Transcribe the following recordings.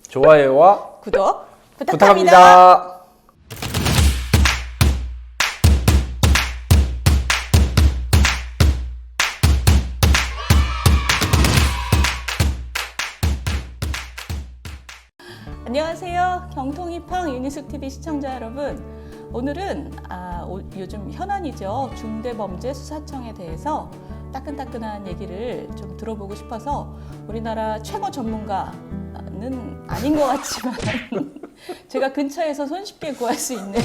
좋아요와 구독 부탁합니다. 부탁합니다. 안녕하세요. 경통이팡 유니스TV 시청자 여러분. 오늘은 요즘 현안이죠. 중대범죄수사청에 대해서 따끈따끈한 얘기를 좀 들어보고 싶어서 우리나라 최고 전문가는 아닌 것 같지만 제가 근처에서 손쉽게 구할 수 있는,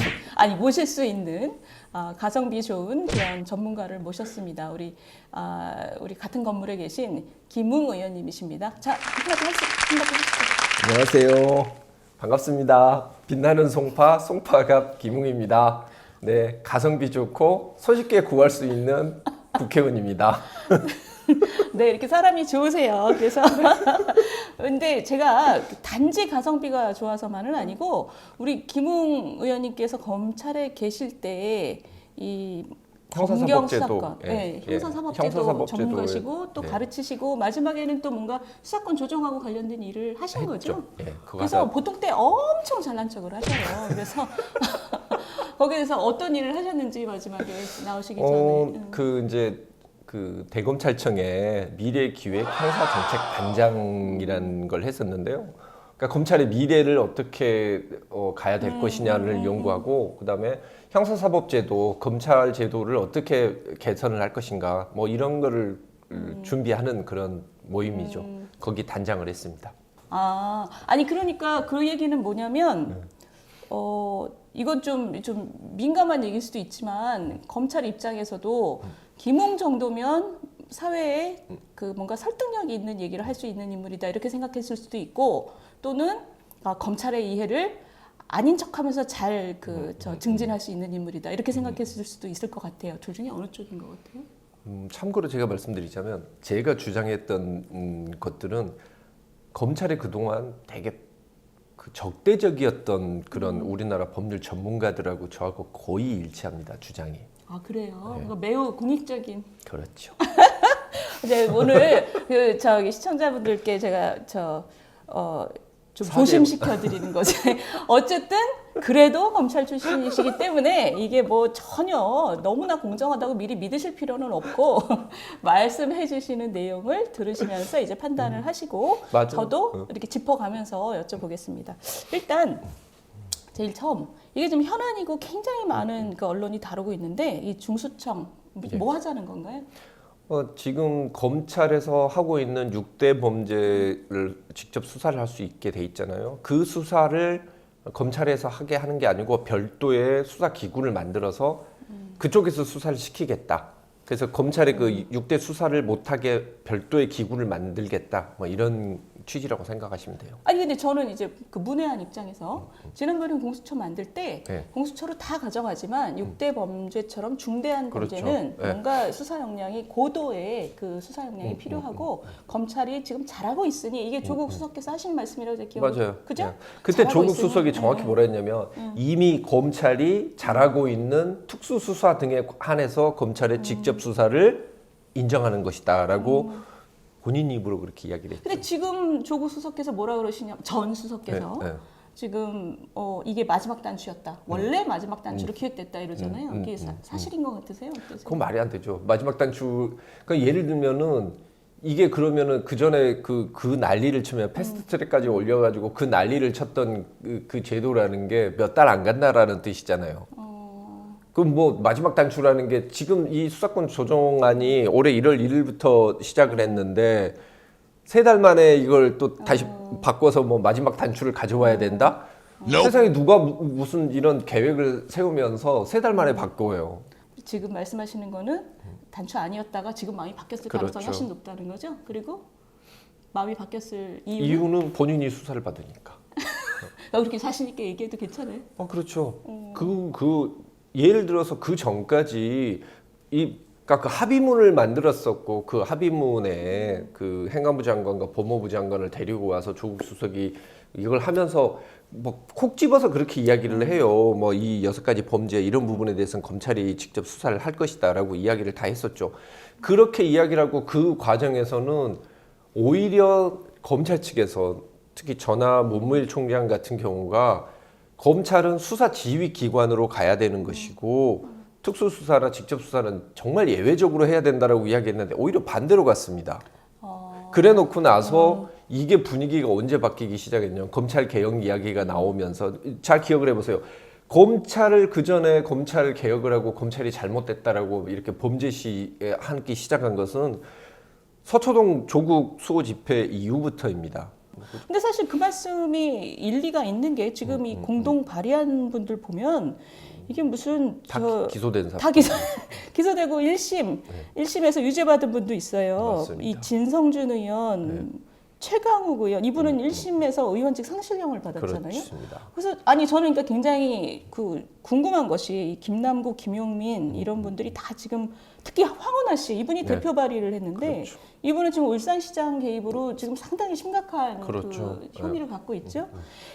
모실 수 있는 가성비 좋은 그런 전문가를 모셨습니다. 우리 같은 건물에 계신 김웅 의원님이십니다. 자, 한마디 하시죠. 안녕하세요. 반갑습니다. 빛나는 송파갑 김웅입니다. 네, 가성비 좋고 손쉽게 구할 수 있는 국회의원입니다. 네, 이렇게 사람이 좋으세요. 그래서 근데 제가 단지 가성비가 좋아서만은 아니고 우리 김웅 의원님께서 검찰에 계실 때 이 형사사법제도, 형사사법제도 전문가시고 또 예. 가르치시고 마지막에는 또 뭔가 수사권 조정하고 관련된 일을 하신 거죠. 예, 그래서 보통 때 엄청 잘난 척을 하셔요. 그래서 거기에서 어떤 일을 하셨는지 마지막에 나오시기 전에 그 대검찰청의 미래기획 형사정책반장이라는 걸 했었는데요. 그러니까 검찰의 미래를 어떻게 가야 될 것이냐를 연구하고, 그다음에 형사사법제도, 검찰 제도를 어떻게 개선을 할 것인가, 뭐 이런 거를 준비하는 그런 모임이죠. 거기 단장을 했습니다. 그러니까 그 얘기는 뭐냐면 이건 좀 민감한 얘기일 수도 있지만 검찰 입장에서도 김웅 정도면 사회에 그 뭔가 설득력이 있는 얘기를 할 수 있는 인물이다 이렇게 생각했을 수도 있고, 또는 검찰의 이해를 아닌 척하면서 잘 증진할 수 있는 인물이다 이렇게 생각했을 수도 있을 것 같아요. 둘 중에 어느 쪽인 것 같아요? 참고로 제가 말씀드리자면, 제가 주장했던 것들은 검찰이 그동안 되게 적대적이었던 그런 우리나라 법률 전문가들하고 저하고 거의 일치합니다, 주장이. 아, 그래요? 네. 그러니까 매우 공익적인. 그렇죠. 네, 오늘 시청자분들께 제가 좀 조심시켜 드리는 거지. 어쨌든 그래도 검찰 출신이시기 때문에 이게 뭐 전혀 너무나 공정하다고 미리 믿으실 필요는 없고 말씀해 주시는 내용을 들으시면서 이제 판단을 하시고, 맞아. 저도 이렇게 짚어가면서 여쭤보겠습니다. 일단 제일 처음, 이게 좀 현안이고 굉장히 많은 그 언론이 다루고 있는데, 이 중수청 뭐 하자는 건가요? 지금 검찰에서 하고 있는 6대 범죄를 직접 수사를 할 수 있게 돼 있잖아요. 그 수사를 검찰에서 하게 하는 게 아니고 별도의 수사 기구를 만들어서 그쪽에서 수사를 시키겠다. 그래서 검찰의 그 6대 수사를 못하게 별도의 기구를 만들겠다. 뭐 이런 취지라고 생각하시면 돼요. 근데 저는 이제 그 문외한 입장에서 지난번에 공수처 만들 때 공수처로 다 가져가지만 6대 범죄처럼 중대한 그렇죠. 범죄는 뭔가 수사 역량이 고도의 그 수사 역량이 필요하고 검찰이 지금 잘하고 있으니, 이게 조국 수석께서 하신 말씀이라고 제가 기억해요. 맞아요. 그죠? 그때 조국 수석이 정확히 뭐라 했냐면, 이미 검찰이 잘하고 있는 특수수사 등에 한해서 검찰의 직접 수사를 인정하는 것이다라고 본인 입으로 그렇게 이야기를 했죠. 근데 지금 조국 수석께서 뭐라 그러시냐면, 전 수석께서 네. 지금 이게 마지막 단추였다. 원래 마지막 단추로 기획됐다 이러잖아요. 이게 사실인 것 같으세요? 어떠세요? 그건 말이 안 되죠. 마지막 단추. 그러니까 예를 들면은 이게 그러면은 그 전에 그 난리를 치면 패스트트랙까지 올려가지고 그 난리를 쳤던 그 제도라는 게 몇 달 안 간다라는 뜻이잖아요. 그럼 뭐 마지막 단추라는 게, 지금 이 수사권 조정안이 올해 1월 1일부터 시작을 했는데 3달 만에 이걸 또 다시 바꿔서 뭐 마지막 단추를 가져와야 된다? 세상에 누가 무슨 이런 계획을 세우면서 3달 만에 바꿔요. 지금 말씀하시는 거는 단추 아니었다가 지금 마음이 바뀌었을 그렇죠. 가능성이 훨씬 높다는 거죠? 그리고 마음이 바뀌었을 이유는 본인이 수사를 받으니까. 그렇게 자신 있게 얘기해도 괜찮아요? 그렇죠. 예를 들어서 그 전까지 그러니까 그 합의문을 만들었었고, 그 합의문에 그 행안부 장관과 법무부 장관을 데리고 와서 조국 수석이 이걸 하면서 뭐 콕 집어서 그렇게 이야기를 해요. 뭐 이 6가지 범죄 이런 부분에 대해서는 검찰이 직접 수사를 할 것이다라고 이야기를 다 했었죠. 그렇게 이야기를 하고 그 과정에서는 오히려 검찰 측에서 특히 전하 문무일 총장 같은 경우가 검찰은 수사 지휘 기관으로 가야 되는 것이고 특수수사나 직접수사는 정말 예외적으로 해야 된다라고 이야기했는데 오히려 반대로 갔습니다. 그래 놓고 나서 이게 분위기가 언제 바뀌기 시작했냐면 검찰 개혁 이야기가 나오면서 잘 기억을 해보세요. 검찰을 그전에 검찰 개혁을 하고 검찰이 잘못됐다라고 이렇게 범죄 시하기 시작한 것은 서초동 조국 수호 집회 이후부터입니다. 근데 사실 그 말씀이 일리가 있는 게 지금 이 공동 발의한 분들 보면 이게 무슨 다 기소된 사람. 다 기소되고 1심에서 유죄받은 분도 있어요. 맞습니다. 이 진성준 의원, 최강욱 의원 이분은 1심에서 의원직 상실령을 받았잖아요. 그렇습니다. 그래서 아니 저는 그러니까 굉장히 그 궁금한 것이 이 김남국, 김용민 이런 분들이 다 지금 특히 황운하 씨 이분이 대표 발의를 했는데 그렇죠. 이분은 지금 울산시장 개입으로 지금 상당히 심각한 그렇죠. 그 혐의를 갖고 있죠.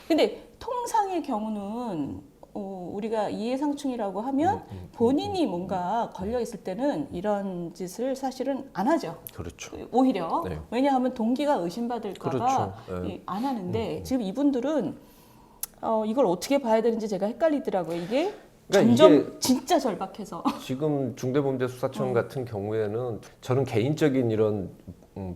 근데 통상의 경우는 우리가 이해상충이라고 하면 본인이 뭔가 걸려 있을 때는 이런 짓을 사실은 안 하죠. 그렇죠. 오히려 네. 왜냐하면 동기가 의심받을까봐 그렇죠. 네. 안 하는데 지금 이분들은 이걸 어떻게 봐야 되는지 제가 헷갈리더라고요. 이게 그러니까 점점 이게 진짜 절박해서. 지금 중대범죄수사청 같은 경우에는 저는 개인적인 이런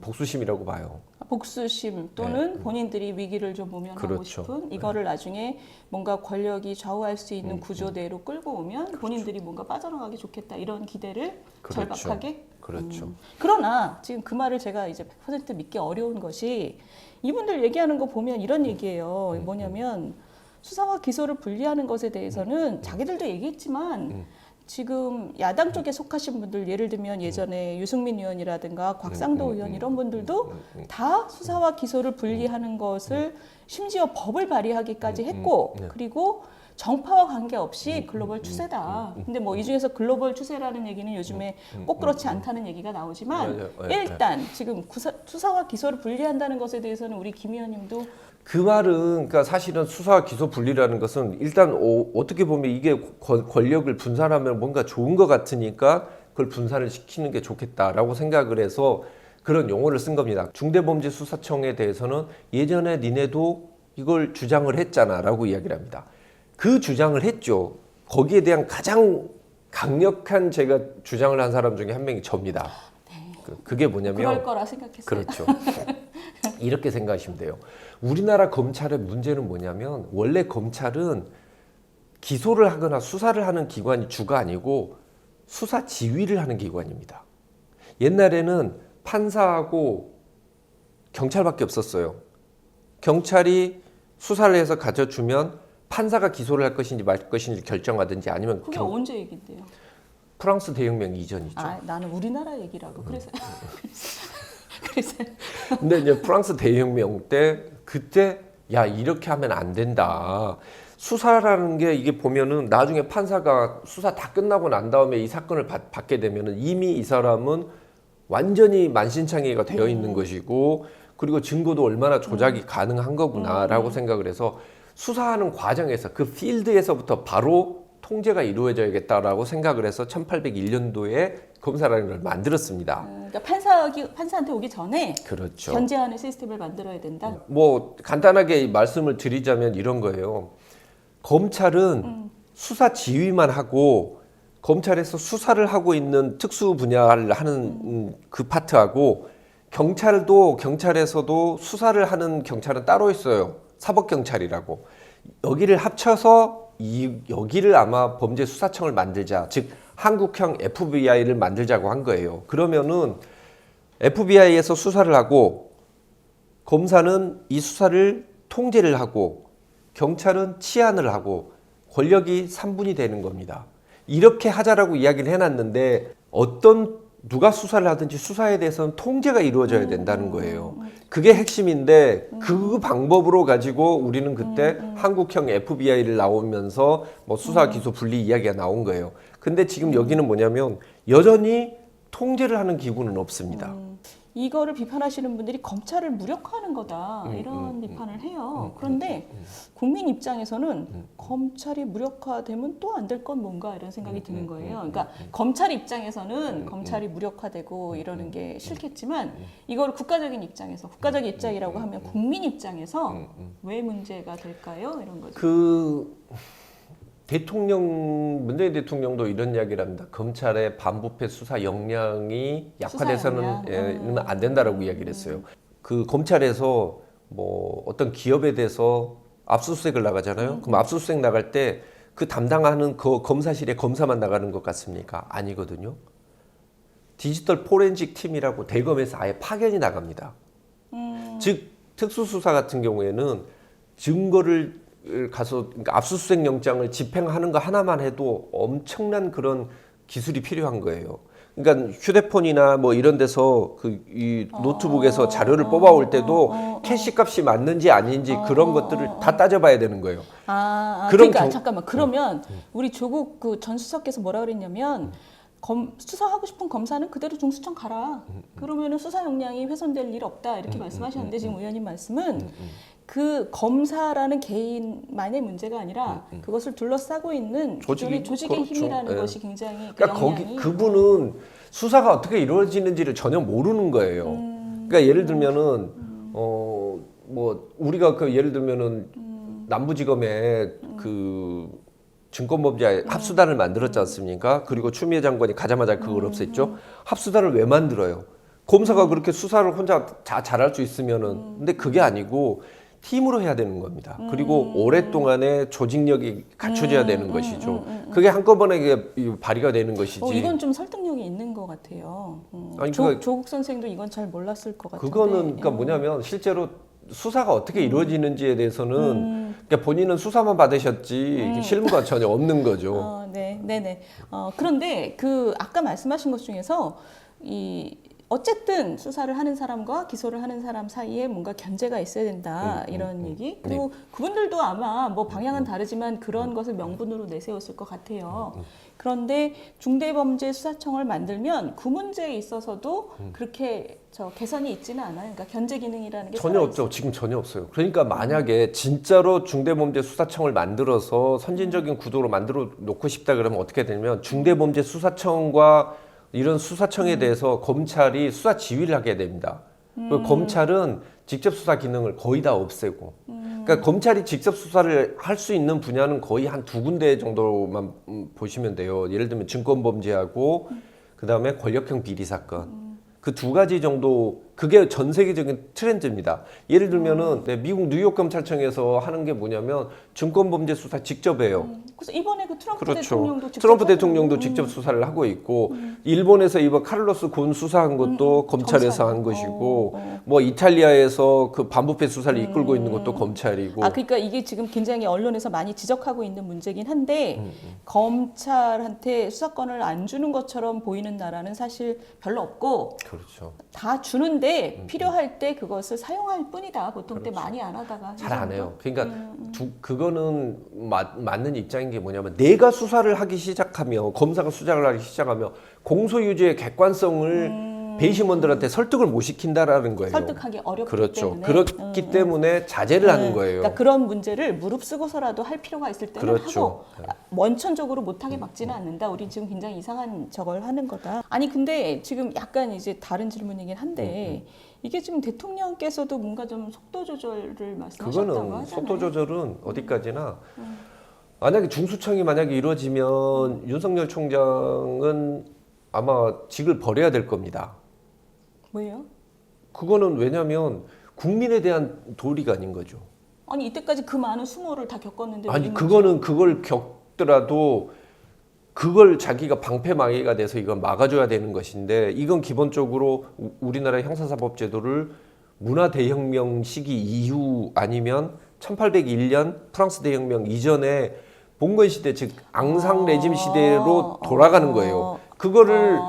복수심이라고 봐요. 복수심 또는 본인들이 위기를 좀 모면하고 그렇죠. 싶은 이거를 나중에 뭔가 권력이 좌우할 수 있는 구조대로 끌고 오면 본인들이 뭔가 빠져나가기 좋겠다 이런 기대를 그렇죠. 절박하게. 그렇죠. 그러나 지금 그 말을 제가 이제 100% 믿기 어려운 것이 이분들 얘기하는 거 보면 이런 얘기예요. 뭐냐면 수사와 기소를 분리하는 것에 대해서는 자기들도 얘기했지만 지금 야당 쪽에 속하신 분들 예를 들면 예전에 유승민 의원이라든가 곽상도 의원 이런 분들도 다 수사와 기소를 분리하는 것을 심지어 법을 발의하기까지 했고 그리고 정파와 관계없이 글로벌 추세다. 근데 뭐 이 중에서 글로벌 추세라는 얘기는 요즘에 꼭 그렇지 않다는 얘기가 나오지만 일단 지금 수사와 기소를 분리한다는 것에 대해서는 우리 김 의원님도 그 말은 그러니까 사실은 수사와 기소 분리라는 것은 일단 어떻게 보면 이게 권력을 분산하면 뭔가 좋은 것 같으니까 그걸 분산을 시키는 게 좋겠다라고 생각을 해서 그런 용어를 쓴 겁니다. 중대범죄수사청에 대해서는 예전에 니네도 이걸 주장을 했잖아라고 이야기를 합니다. 그 주장을 했죠. 거기에 대한 가장 강력한 제가 주장을 한 사람 중에 한 명이 접니다. 그게 뭐냐면 그럴 거라 생각했어요. 그렇죠. 이렇게 생각하시면 돼요. 우리나라 검찰의 문제는 뭐냐면 원래 검찰은 기소를 하거나 수사를 하는 기관이 주가 아니고 수사 지휘를 하는 기관입니다. 옛날에는 판사하고 경찰밖에 없었어요. 경찰이 수사를 해서 가져주면 판사가 기소를 할 것인지 말 것인지 결정하든지 아니면 그게 언제 얘긴데요? 프랑스 대혁명 이전이죠. 아, 나는 우리나라 얘기라고 그래서 그래서 근데 이제 프랑스 대혁명 때 그때 야 이렇게 하면 안 된다. 수사라는 게 이게 보면은 나중에 판사가 수사 다 끝나고 난 다음에 이 사건을 받게 되면은 이미 이 사람은 완전히 만신창이가 되어 있는 것이고 그리고 증거도 얼마나 조작이 가능한 거구나라고 생각을 해서 수사하는 과정에서 그 필드에서부터 바로 통제가 이루어져야겠다라고 생각을 해서 1801년도에 검사라는 걸 만들었습니다. 그러니까 판사한테 오기 전에 그렇죠. 견제하는 시스템을 만들어야 된다. 뭐 간단하게 말씀을 드리자면 이런 거예요. 검찰은 수사 지휘만 하고 검찰에서 수사를 하고 있는 특수 분야를 하는 그 파트하고 경찰도 경찰에서도 수사를 하는 경찰은 따로 있어요. 사법경찰이라고. 여기를 합쳐서 여기를 아마 범죄수사청을 만들자. 즉 한국형 FBI를 만들자고 한 거예요. 그러면은 FBI에서 수사를 하고 검사는 이 수사를 통제를 하고 경찰은 치안을 하고 권력이 3분이 되는 겁니다. 이렇게 하자라고 이야기를 해놨는데 누가 수사를 하든지 수사에 대해서는 통제가 이루어져야 된다는 거예요. 그게 핵심인데 그 방법으로 가지고 우리는 그때 한국형 FBI를 나오면서 뭐 수사 기소 분리 이야기가 나온 거예요. 근데 지금 여기는 뭐냐면 여전히 통제를 하는 기구는 없습니다. 이거를 비판하시는 분들이 검찰을 무력화하는 거다 이런 비판을 해요. 그런데 국민 입장에서는 검찰이 무력화되면 또 안 될 건 뭔가 이런 생각이 드는 거예요. 그러니까 검찰 입장에서는 검찰이 무력화되고 이러는 게 싫겠지만 이걸 국가적인 입장에서 국가적 입장이라고 하면 국민 입장에서 왜 문제가 될까요? 이런 거죠. 문재인 대통령도 이런 이야기를 합니다. 검찰의 반부패 수사 역량이 약화돼서는 안 된다라고 이야기를 했어요. 그 검찰에서 뭐 어떤 기업에 대해서 압수수색을 나가잖아요. 그럼 압수수색 나갈 때 그 담당하는 그 검사실에 검사만 나가는 것 같습니까? 아니거든요. 디지털 포렌식 팀이라고 대검에서 아예 파견이 나갑니다. 즉 특수수사 같은 경우에는 증거를 가서 그러니까 압수수색 영장을 집행하는 거 하나만 해도 엄청난 그런 기술이 필요한 거예요. 그러니까 휴대폰이나 뭐 이런 데서 이 노트북에서 자료를 뽑아올 때도 캐시 값이 맞는지 아닌지 그런 것들을 다 따져봐야 되는 거예요. 그러니까 잠깐만 그러면 우리 조국 그 전 수석께서 뭐라 그랬냐면 수사하고 싶은 검사는 그대로 중수청 가라. 그러면은 수사 역량이 훼손될 일 없다 이렇게 말씀하셨는데 지금 의원님 말씀은 그 검사라는 개인만의 문제가 아니라 그것을 둘러싸고 있는 조직의 힘이라는 것이 굉장히 그러니까 그분은 수사가 어떻게 이루어지는지를 전혀 모르는 거예요. 그러니까 예를 들면은 뭐 우리가 그 예를 들면은 남부지검에 그 증권범죄 합수단을 만들었지 않습니까? 그리고 추미애 장관이 가자마자 그걸 없앴죠. 합수단을 왜 만들어요? 검사가 그렇게 수사를 혼자 잘할 수 있으면은 근데 그게 아니고 팀으로 해야 되는 겁니다. 그리고 오랫동안의 조직력이 갖춰져야 되는 것이죠. 그게 한꺼번에 발휘가 되는 것이지. 이건 좀 설득력이 있는 것 같아요. 아니, 조국 선생도 이건 잘 몰랐을 것 같은데. 그거는 그러니까 뭐냐면 실제로 수사가 어떻게 이루어지는지에 대해서는 그러니까 본인은 수사만 받으셨지 실무가 전혀 없는 거죠. 네네. 그런데 그 아까 말씀하신 것 중에서 어쨌든 수사를 하는 사람과 기소를 하는 사람 사이에 뭔가 견제가 있어야 된다 이런 얘기. 그리고 그분들도 아마 뭐 방향은 다르지만 그런 것을 명분으로 내세웠을 것 같아요. 그런데 중대범죄수사청을 만들면 그 문제에 있어서도 그렇게 개선이 있지는 않아요. 그러니까 견제 기능이라는 게 전혀 없죠. 지금 전혀 없어요. 그러니까 만약에 진짜로 중대범죄수사청을 만들어서 선진적인 구도로 만들어 놓고 싶다 그러면 어떻게 되냐면 중대범죄수사청과 이런 수사청에 대해서 검찰이 수사 지휘를 하게 됩니다. 검찰은 직접 수사 기능을 거의 다 없애고, 그러니까 검찰이 직접 수사를 할 수 있는 분야는 거의 한 2군데 정도만 보시면 돼요. 예를 들면 증권범죄하고 그 다음에 권력형 비리 사건. 그 2가지 정도, 그게 전 세계적인 트렌드입니다. 예를 들면은 미국 뉴욕 검찰청에서 하는 게 뭐냐면 증권범죄 수사 직접 해요. 그래서 이번에 그 트럼프 그렇죠. 대통령도 직접 트럼프 대통령도 직접 수사를 하고 있고 일본에서 이번 카를로스 곤 수사한 것도 검찰에서 한 것이고 뭐 이탈리아에서 그 반부패 수사를 이끌고 있는 것도 검찰이고. 그러니까 이게 지금 굉장히 언론에서 많이 지적하고 있는 문제긴 한데 검찰한테 수사권을 안 주는 것처럼 보이는 나라는 사실 별로 없고 그렇죠. 다 주는데 필요할 때 그것을 사용할 뿐이다. 보통 때 그렇죠. 많이 안 하다가 잘 안 해요. 그러니까 그거는 맞는 입장인 게 뭐냐면 내가 수사를 하기 시작하면 검사가 수사를 하기 시작하면 공소유지의 객관성을 배심원들한테 설득을 못 시킨다라는 거예요. 설득하기 어렵기 그렇죠. 때문에. 그렇기 때문에 자제를 하는 거예요. 그러니까 그런 문제를 무릅쓰고서라도 할 필요가 있을 때는 그렇죠. 하고 원천적으로 못하게 막지는 않는다. 우리 지금 굉장히 이상한 저걸 하는 거다. 아니 근데 지금 약간 이제 다른 질문이긴 한데 이게 지금 대통령께서도 뭔가 좀 속도 조절을 말씀하셨다고 그거는 하잖아요. 속도 조절은 어디까지나 만약에 중수청이 만약에 이루어지면 윤석열 총장은 아마 직을 버려야 될 겁니다. 왜요? 그거는 왜냐하면 국민에 대한 도리가 아닌 거죠. 아니 이때까지 그 많은 수모를 다 겪었는데 아니 그거는 그걸 겪더라도 그걸 자기가 방패막이가 돼서 이건 막아줘야 되는 것인데 이건 기본적으로 우리나라 형사사법제도를 문화대혁명 시기 이후 아니면 1801년 프랑스 대혁명 이전에 봉건 시대 즉 앙상 레짐 시대로 돌아가는 거예요. 그걸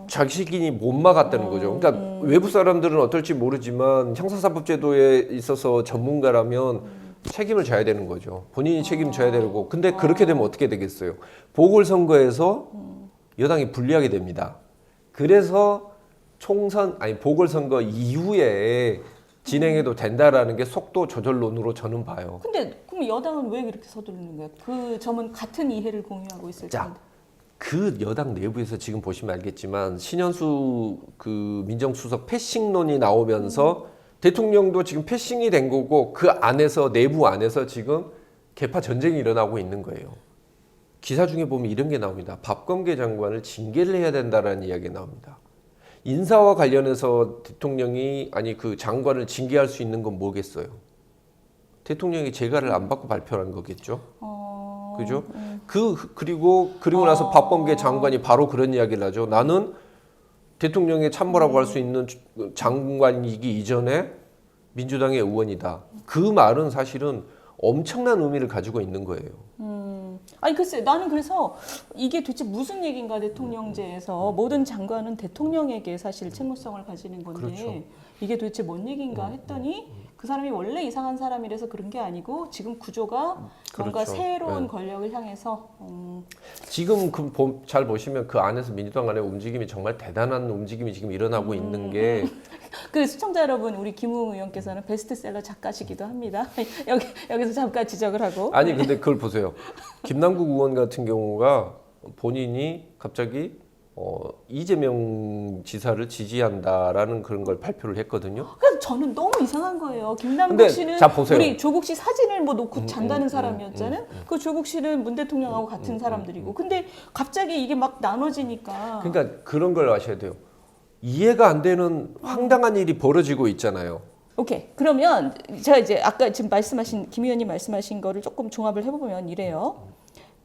자식이 못 막았다는 거죠. 그러니까 외부 사람들은 어떨지 모르지만 형사사법제도에 있어서 전문가라면 책임을 져야 되는 거죠. 본인이 책임져야 되고. 근데 그렇게 되면 어떻게 되겠어요? 보궐선거에서 여당이 불리하게 됩니다. 그래서 총선 아니 보궐선거 이후에 진행해도 된다라는 게 속도 조절론으로 저는 봐요. 근데 그럼 여당은 왜 그렇게 서두르는 거예요? 그 점은 같은 이해를 공유하고 있을 자, 텐데. 그 여당 내부에서 지금 보시면 알겠지만 신현수 그 민정수석 패싱론이 나오면서 대통령도 지금 패싱이 된 거고 그 안에서 내부 안에서 지금 개파 전쟁이 일어나고 있는 거예요. 기사 중에 보면 이런 게 나옵니다. 박범계 장관을 징계를 해야 된다라는 이야기가 나옵니다. 인사와 관련해서 대통령이 아니 그 장관을 징계할 수 있는 건 뭐겠어요? 대통령이 재가를 안 받고 발표한 거겠죠. 그죠? 그리고 나서 박범계 장관이 바로 그런 이야기를 하죠. 나는 대통령의 참모라고 할 수 있는 장관이기 이전에 민주당의 의원이다. 그 말은 사실은 엄청난 의미를 가지고 있는 거예요. 아니 글쎄 나는 그래서 이게 도대체 무슨 얘기인가 대통령제에서 모든 장관은 대통령에게 사실 책무성을 가지는 건데 그렇죠. 이게 도대체 뭔 얘기인가 했더니 그 사람이 원래 이상한 사람이라서 그런 게 아니고 지금 구조가 뭔가 그렇죠. 새로운 네. 권력을 향해서 지금 잘 보시면 그 안에서 민주당 안에 움직임이 정말 대단한 움직임이 지금 일어나고 있는 게 그 시청자 여러분 우리 김웅 의원께서는 베스트셀러 작가시기도 합니다. 여기서 잠깐 지적을 하고 아니 근데 그걸 보세요. 김남국 의원 같은 경우가 본인이 갑자기 이재명 지사를 지지한다라는 그런 걸 발표를 했거든요. 그래서 저는 너무 이상한 거예요. 김남국 근데 씨는 자, 보세요. 우리 조국 씨 사진을 뭐 놓고 잔다는 사람이었잖아요. 그 조국 씨는 문 대통령하고 같은 사람들이고. 근데 갑자기 이게 막 나눠지니까. 그러니까 그런 걸 아셔야 돼요. 이해가 안 되는 황당한 일이 벌어지고 있잖아요. 오케이. 그러면 제가 이제 아까 지금 말씀하신 김 의원님 말씀하신 거를 조금 종합을 해보면 이래요.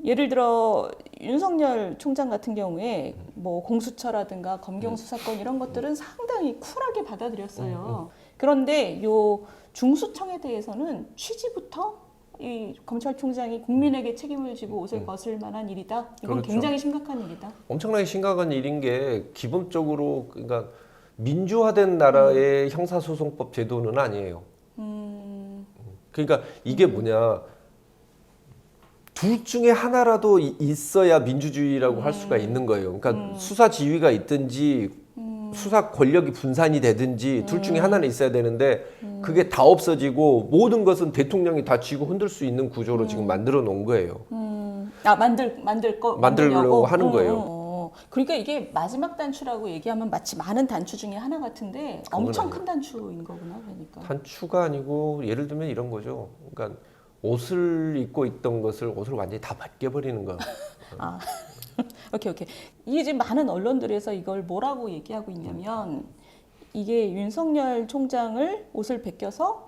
예를 들어 윤석열 총장 같은 경우에 뭐 공수처라든가 검경 수사권 이런 것들은 상당히 쿨하게 받아들였어요. 그런데 요 중수청에 대해서는 취지부터 이 검찰총장이 국민에게 책임을 지고 옷을 벗을 만한 일이다. 이건 그렇죠. 굉장히 심각한 일이다. 엄청나게 심각한 일인 게 기본적으로 그러니까 민주화된 나라의 형사소송법 제도는 아니에요. 그러니까 이게 뭐냐. 둘 중에 하나라도 있어야 민주주의라고 할 수가 있는 거예요. 그러니까 수사 지휘가 있든지 수사 권력이 분산이 되든지 둘 중에 하나는 있어야 되는데 그게 다 없어지고 모든 것은 대통령이 다 쥐고 흔들 수 있는 구조로 지금 만들어 놓은 거예요. 만들려고 하는 거예요. 그러니까 이게 마지막 단추라고 얘기하면 마치 많은 단추 중에 하나 같은데 엄청 큰 단추인 거구나 그러니까. 단추가 아니고 예를 들면 이런 거죠. 그러니까 옷을 입고 있던 것을 옷을 완전히 다 벗겨버리는 거. 아, 오케이. 이게 지금 많은 언론들에서 이걸 뭐라고 얘기하고 있냐면 이게 윤석열 총장을 옷을 벗겨서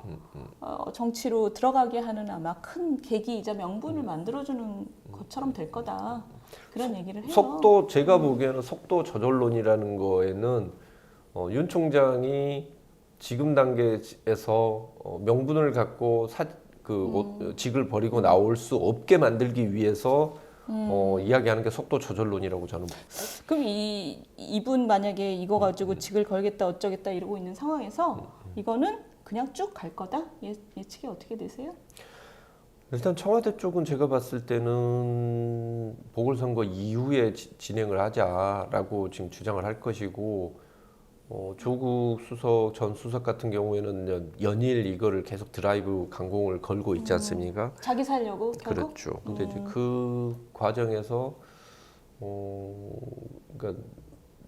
정치로 들어가게 하는 아마 큰 계기이자 명분을 만들어주는 것처럼 될 거다. 그런 얘기를 해요. 제가 보기에는 속도 조절론이라는 거에는 윤 총장이 지금 단계에서 명분을 갖고 직을 버리고 나올 수 없게 만들기 위해서 이야기하는 게 속도 조절론이라고 저는 봅니다. 그럼 이분 만약에 이거 가지고 직을 걸겠다 어쩌겠다 이러고 있는 상황에서 이거는 그냥 쭉 갈 거다? 예측이 어떻게 되세요? 일단 청와대 쪽은 제가 봤을 때는 보궐선거 이후에 진행을 하자라고 지금 주장을 할 것이고 조국 수석 전 수석 같은 경우에는 연일 이거를 계속 드라이브 강공을 걸고 있지 않습니까? 자기 살려고 결국? 그렇죠. 근데 이제 그 과정에서 그러니까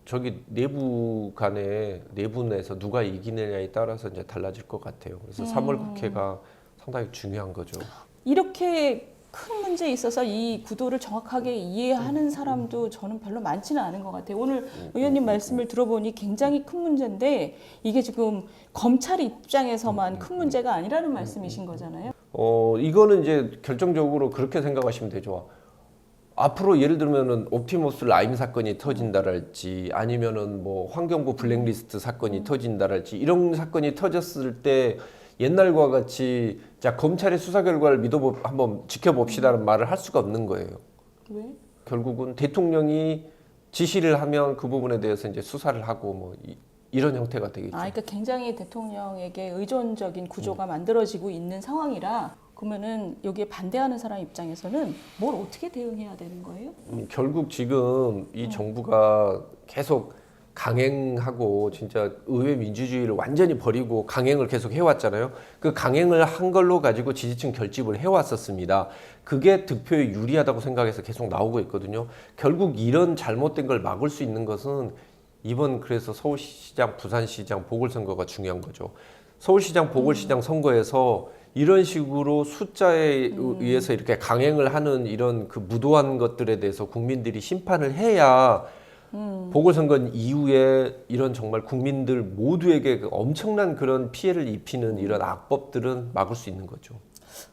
저기 내부에서 누가 이기느냐에 따라서 이제 달라질 것 같아요. 그래서 3월 국회가 상당히 중요한 거죠. 이렇게 큰 문제에 있어서 이 구도를 정확하게 이해하는 사람도 저는 별로 많지는 않은 것 같아요. 오늘 의원님 말씀을 들어보니 굉장히 큰 문제인데 이게 지금 검찰 입장에서만 큰 문제가 아니라는 말씀이신 거잖아요. 이거는 이제 결정적으로 그렇게 생각하시면 되죠. 앞으로 예를 들면은 옵티머스 라임 사건이 터진다랄지 아니면은 뭐 환경부 블랙리스트 사건이 터진다랄지 이런 사건이 터졌을 때 옛날과 같이 자 검찰의 수사 결과를 한번 지켜봅시다는 말을 할 수가 없는 거예요. 왜? 결국은 대통령이 지시를 하면 그 부분에 대해서 이제 수사를 하고 뭐 이런 형태가 되겠죠. 그러니까 굉장히 대통령에게 의존적인 구조가 만들어지고 있는 상황이라 그러면은 여기에 반대하는 사람 입장에서는 뭘 어떻게 대응해야 되는 거예요? 결국 지금 이 정부가 계속 강행하고 진짜 의회 민주주의를 완전히 버리고 강행을 계속 해왔잖아요. 그 강행을 한 걸로 가지고 지지층 결집을 해왔었습니다. 그게 득표에 유리하다고 생각해서 계속 나오고 있거든요. 결국 이런 잘못된 걸 막을 수 있는 것은 이번 그래서 서울시장, 부산시장 보궐선거가 중요한 거죠. 서울시장, 보궐시장 선거에서 이런 식으로 숫자에 의해서 이렇게 강행을 하는 이런 그 무도한 것들에 대해서 국민들이 심판을 해야 보궐선거 이후에 이런 정말 국민들 모두에게 그 엄청난 그런 피해를 입히는 이런 악법들은 막을 수 있는 거죠.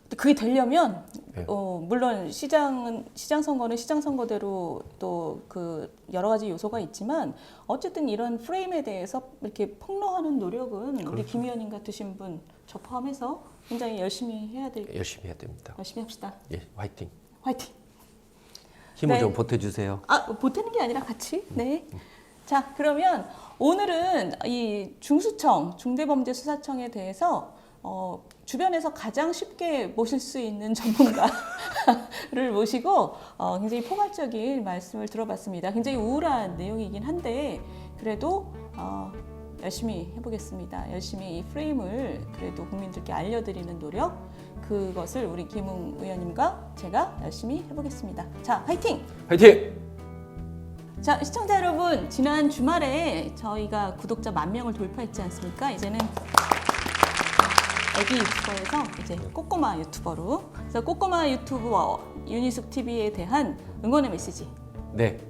근데 그게 되려면 네. 물론 시장 선거는 시장 선거대로 또 그 여러 가지 요소가 있지만 어쨌든 이런 프레임에 대해서 이렇게 폭로하는 노력은 우리 김 의원님 같으신 분 저 포함해서 굉장히 열심히 해야 열심히 해야 됩니다. 열심히 합시다. 예, 화이팅. 화이팅. 힘을 네. 좀 보태주세요. 보태는 게 아니라 같이. 네. 자, 그러면 오늘은 이 중수청, 중대범죄수사청에 대해서 주변에서 가장 쉽게 모실 수 있는 전문가를 모시고 굉장히 포괄적인 말씀을 들어봤습니다. 굉장히 우울한 내용이긴 한데 그래도 열심히 해보겠습니다. 열심히 이 프레임을 그래도 국민들께 알려드리는 노력, 그것을 우리 김웅 의원님과 제가 열심히 해보겠습니다. 자, 화이팅! 화이팅! 자, 시청자 여러분, 지난 주말에 저희가 구독자 10,000명을 돌파했지 않습니까? 이제는 애기 유튜버에서 이제 꼬꼬마 유튜버로. 그래서 꼬꼬마 유튜버 유니숙 TV에 대한 응원의 메시지. 네.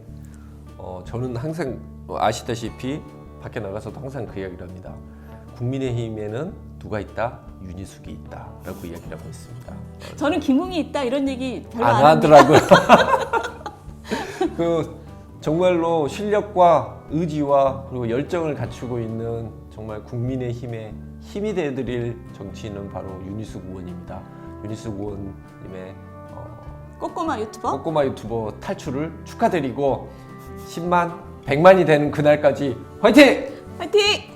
저는 항상 아시다시피 밖에 나가서도 항상 그 이야기를 합니다. 국민의힘에는 누가 있다? 유니숙이 있다. 라고 이야기를 하고 있습니다. 저는 김웅이 있다 이런 얘기 별로 안 안 합니다. 하더라고요. 그 정말로 실력과 의지와 그리고 열정을 갖추고 있는 정말 국민의힘의 힘이 되어드릴 정치인은 바로 유니숙 의원입니다. 유니숙 의원님의 꼬꼬마 유튜버. 꼬꼬마 유튜버 탈출을 축하드리고 10만, 100만이 되는 그날까지 화이팅! 화이팅!